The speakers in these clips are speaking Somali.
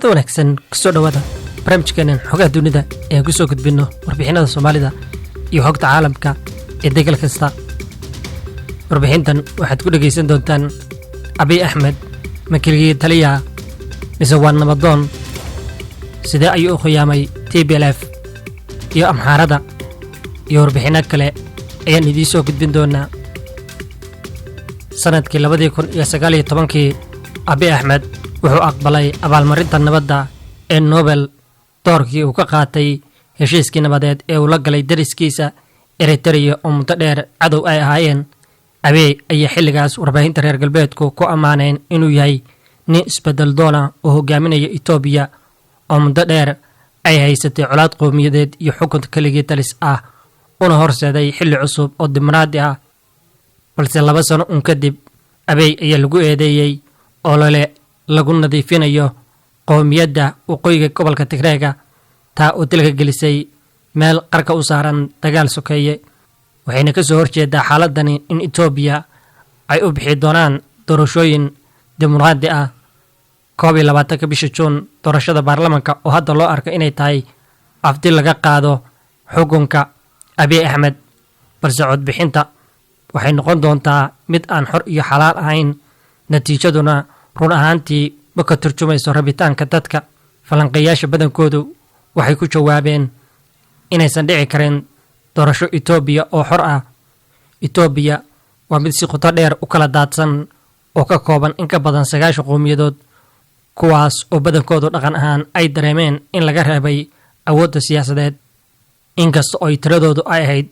kulanti wanaagsan kusoo dhawaada barnaamijkeenan xogaha dunida ee ku soo gudbino warbixinada Soomaalida iyo xogta caalamka ee degal kasta. Warbixintan waxaad ku dhageysan doontaan Abiy Ahmed makirigii taliya mise waa nabadoon sidee ayuu u khiyaamay TPLF iyo Amxaarada iyo warbixino kale ayaan idiin soo gudbin doonaa. sanadkii 2019 Abiy Ahmed wuxuu aqbalay abaalmarinta nabadda ee Nobel doorkii uu ka qaatay heshiiskii nabadeed ee uu la galay dariskiisa Eritrea oo muddo dheer cadow ay ahaayeen. Abiy ayaa xilligaas warbaahinta reer galbeedku ku ammaaneen inuu yahay nin isbedel doona oo hogaaminaya Itoobiya oo muddo dheer ay haysatay colaad qowmiyadeed iyo xukun keligii talis ah una horseeday xilli cusub oo dimuqraadi ah. balse 2 sano kadib Abiy ayaa lagu eedeeyay oo lagu nadiifinayo qowmiyadda waqooyiga gobolka Tigreega taa oo dalka gelisay meel qarka u saaran dagaal sokeeye. waxayna ka soo horjeedaa xaaladani in Itoobiya ay u bixi doonaan doorashooyin dimuqraadi ah 22 bisha Juun. doorashada baarlamaanka oo hadda loo arko inay tahay afti laga qaado xukunka Abiy Ahmed, balse codbixinta waxay noqon doontaa mid aan xor iyo xalaal ahayn. natiijaduna run ahaantii ma ka turjumayso rabitaanka dadka. falanqeeyaasha badankoodu waxay ku jawaabeen inaysan dhici karin doorasho Itoobiya oo xor ah. Itoobiya waa mid si qoto dheer u kala daadsan oo ka kooban in ka badan 9 qowmiyadood, kuwaas oo badankoodu dhaqan ahaan ay dareemeen in laga reebay awoodda siyaasadeed. inkasta oo tiradoodu ay ahayd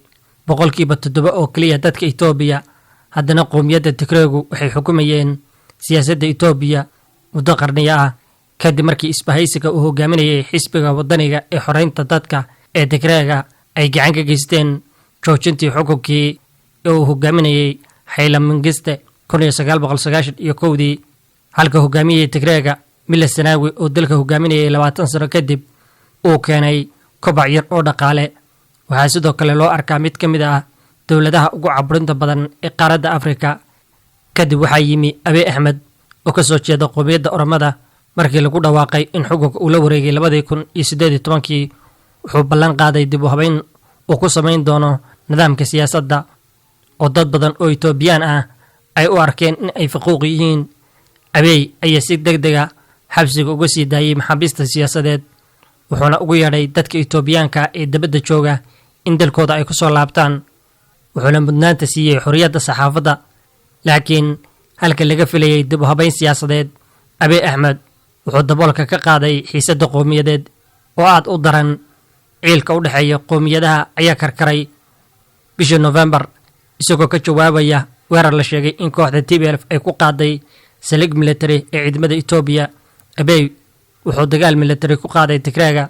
7% oo kaliya dadka Itoobiya, haddana qowmiyadda Tigreegu waxay xukumayeen siyaasadda Itoobiya muddo qarniyo ah kadib markii isbahaysiga uu hogaaminayay xisbiga wadaniga ee xoreynta dadka ee Tigreega ay gacan ka geysteen joojintii xukunkii uu hogaaminayay Haile Mengistu 1991 halka hogaamiyay Tigreega Meles Zenawi oo dalka hogaaminayay 20 sano kadib uu keenay kobac yar oo dhaqaale. waxaa sidoo kale loo arkaa mid ka mid ah dowladaha ugu caburinta badan ee qaaradda Afrika. kadib waxaa yimi Abiy Ahmed oo ka soo jeeda qowmiyadda Oromada. markii lagu dhawaaqay in xukunka uu la wareegay 2018 wuxuu ballan qaaday dib u habeyn uu ku samayn doono nidaamka siyaasadda oo dad badan oo Itoobiyaan ah ay u arkeen in ay faquuq yihiin. Abiy ayaa si degdeg ah xabsiga uga sii daayay maxaabiista siyaasadeed, wuxuuna ugu yeedhay dadka Itoobiyaanka ee dibadda jooga in dalkooda ay ku soo laabtaan. wuxuuna mudnaanta siiyay xorriyadda saxaafadda. laakiin halka laga filayay dib u habeyn siyaasadeed, Abiy Ahmed wuxuu daboolka ka qaaday xiisadda qowmiyadeed oo aad u daran. ciilka u dhexeeya qowmiyadaha ayaa karkaray bishii November isagoo ka jawaabaya weerar la sheegay in kooxda TPLF ay ku qaaday saldhig military ee ciidamada Itoobiya. Abiy wuxuu dagaal military ku qaaday Tigreega.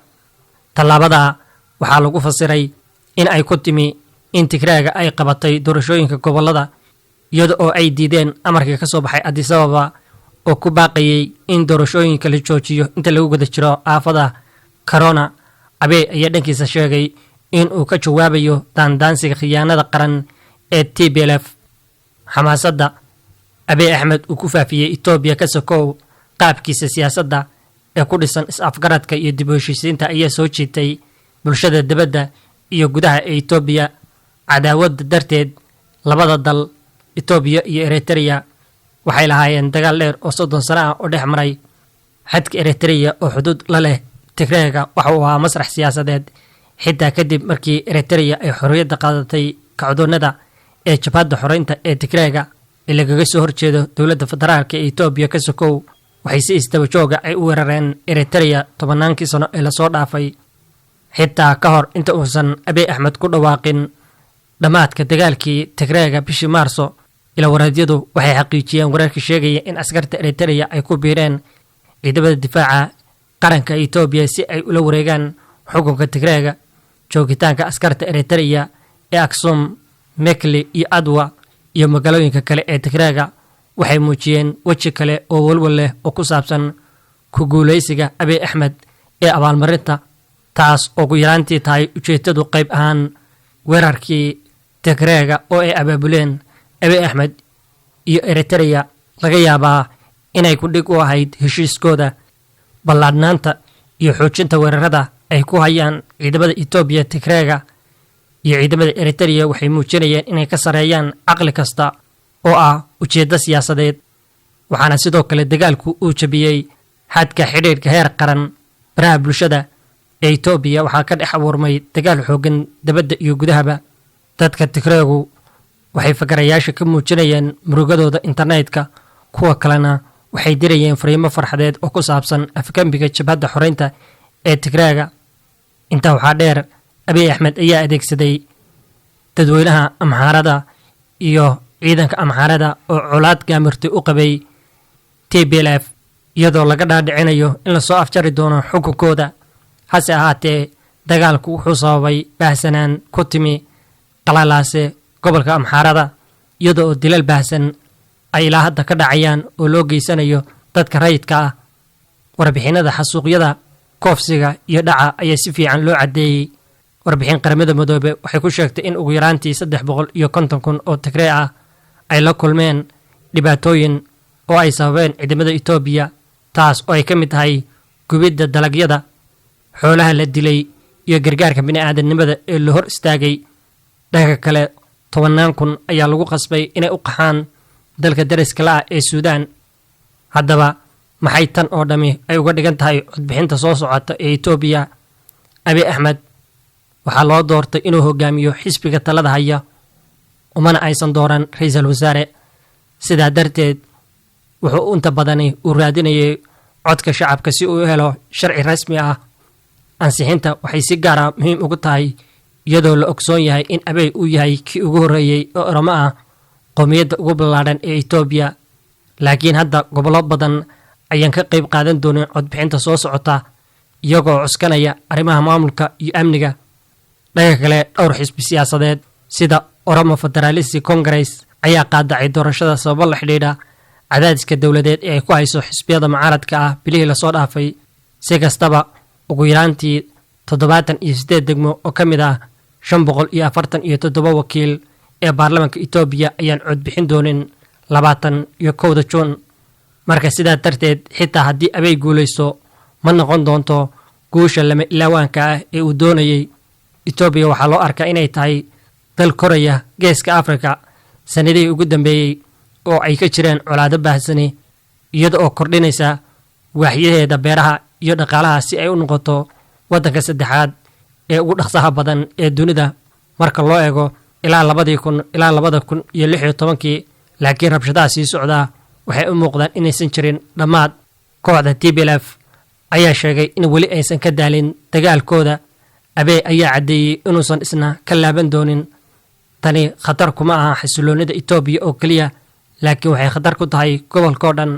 tallaabada waxaa lagu fasiray in ay ku timi in Tigreega ay qabatay doorashooyinka gobolada iyada oo ay diideen amarkii ka soo baxay Addis Ababa oo ku baaqayay in doorashooyinka la joojiyo inta lagu guda jiro aafada corona. Abiy ayaa dhankiisa sheegay in uu ka jawaabayo daandaansiga khiyaanada qaran ee TPLF. xamaasadda Abiy Ahmed uu ku faafiyay Itoobiya ka sokow qaabkiisa siyaasadda ee ku dhisan is-afgaradka iyo dib u heshiisiinta ayaa soo jiitay bulshada dibadda iyo gudaha ee Itoobiya. cadaawadda darteed labada dal Itoobiya iyo Eritrea waxay lahaayeen dagaal dheer oo 30 sano ah oo dhex maray. xadka Eritrea oo xuduud la leh Tigreega waxa uu ahaa masrax siyaasadeed xitaa kadib markii Eritrea ay xorriyadda qaadatay kacdoonnada ee jabhadda xoreynta ee Tigreega ee lagaga soo horjeedo dowladda federaalka ee Itoobiya ka sokow. waxay si isdaba jooga ay u weerareen Eritrea 10 sano ee la soo dhaafay. xitaa ka hor inta uusan Abiy Ahmed ku dhawaaqin dhamaadka dagaalkii Tigreega bishii Maarso, ila waraadyadu waxay xaqiijiyeen wararka sheegaya in askarta Eritrea ay ku biireen ciidamada difaaca qaranka Itoobiya si ay ula wareegaan xukunka Tigreega. joogitaanka askarta Eritrea ee Aksum, Mekelle iyo Adwa iyo magaalooyinka kale ee Tigreega waxay muujiyeen weji kale oo walwal leh oo ku saabsan ku guuleysiga Abiy Ahmed ee abaalmarinta, taas oo ugu yaraantii tahay ujeedadu qayb ahaan weerarkii Tigreega oo ay abaabuleen Abiy Ahmed iyo Eritrea. laga yaabaa inay ku dhig u ahayd heshiiskooda ballaadhnaanta iyo xoojinta weerarada ay ku hayaan ciidamada Itoobiya Tigreega iyo ciidamada Eritrea waxay muujinayeen inay ka sareeyaan caqli kasta oo ah ujeeddo siyaasadeed. waxaana sidoo kale dagaalku uu jabiyey xadka xidhiidhka heer qaran. baraha bulshada ee Itoobiya waxaa ka dhex abuurmay dagaal xoogan dabadda iyo gudahaba. dadka Tigreegu waxay fakarayaasha ka muujinayeen murugadooda internetka, kuwa kalena waxay dirayeen fariimo farxadeed oo ku saabsan afkambiga jabhadda xoreynta ee Tigreega. intaa waxaa dheer, Abiy Ahmed ayaa adeegsaday dadweynaha Amxaarada iyo ciidanka Amxaarada oo colaad gaamirtay u qabay TPLF, iyadoo laga dhaadhicinayo in lasoo afjari doono xukunkooda. hase ahaatee, dagaalku wuxuu sababay baahsanaan ku timi qalalaase gobolka Amxaarada, iyadoo oo dilal baahsan ay ilaa hadda ka dhacayaan oo loo geysanayo dadka rayidka ah. warbixinada xasuuqyada, koofsiga iyo dhaca ayaa si fiican loo caddeeyey. warbixin qaramada midoobe waxay ku sheegtay in ugu yaraantii 350,000 oo Tigree ah ay la kulmeen dhibaatooyin oo ay sababeen ciidamada Itoobiya, taas oo ay ka mid tahay gubidda dalagyada, xoolaha la dilay iyo gargaarka bini'aadanimada ee la hor istaagay. dhanka kale, 10,000 ayaa lagu qasbay inay u qaxaan dalka dariska la ah ee Suudaan. haddaba maxay tan oo dhami ay uga dhigan tahay codbixinta soo socota ee Itoobiya? Abiy Ahmed waxaa loo doortay inuu hogaamiyo xisbiga talada haya, umana aysan dooran ra'iisul wasaare. sidaa darteed, wuxuu inta badani u raadinayay codka shacabka si uu u helo sharci rasmi ah. ansixinta waxay si gaar ah muhiim ugu tahay iyadoo la ogsoon yahay in Abiy uu yahay kii ugu horreeyay oo Oromo ah, qowmiyadda ugu ballaadhan ee Itoobiya. laakiin hadda gobollo badan ayaan ka qayb qaadan doonin codbixinta soo socota, iyagoo cuskanaya arrimaha maamulka iyo amniga. dhanka kale, dhowr xisbi siyaasadeed sida Oromo Federalist Congress ayaa qaadacay doorashada sababo la xidhiidha cadaadiska dowladeed ee ay ku hayso xisbiyada mucaaradka ah bilihii lasoo dhaafay. si kastaba, ugu yaraantii 78 degmo oo ka mid ah 547 wakiil ee baarlamaanka Itoobiya ayaan codbixin doonin 21 Juun. marka sidaa darteed, xitaa haddii Abiy guulaysto, ma noqon doonto guusha lama ilaawaanka ah ee uu doonayay. Itoobiya waxaa loo arkaa inay tahay dal koraya geeska Afrika sanadihii ugu dambeeyey oo ay ka jireen colaado baahsani, iyada oo kordhinaysa waaxyaheeda beeraha iyo dhaqaalaha si ay u noqoto waddanka saddexaad ee ugu dhaqsaha badan ee dunida marka loo eego ilaa 2000 ilaa 2016. laakiin rabshadaha sii socdaa waxay u muuqdaan inaysan jirin dhammaad. kooxda TPLF ayaa sheegay in weli aysan ka daalin dagaalkooda. Abiy ayaa caddeeyey inuusan isna ka laaban doonin. tani khatar kuma aha xasiloonida Itoobiya oo keliya, laakiin waxay khatar ku tahay gobolkoo dhan.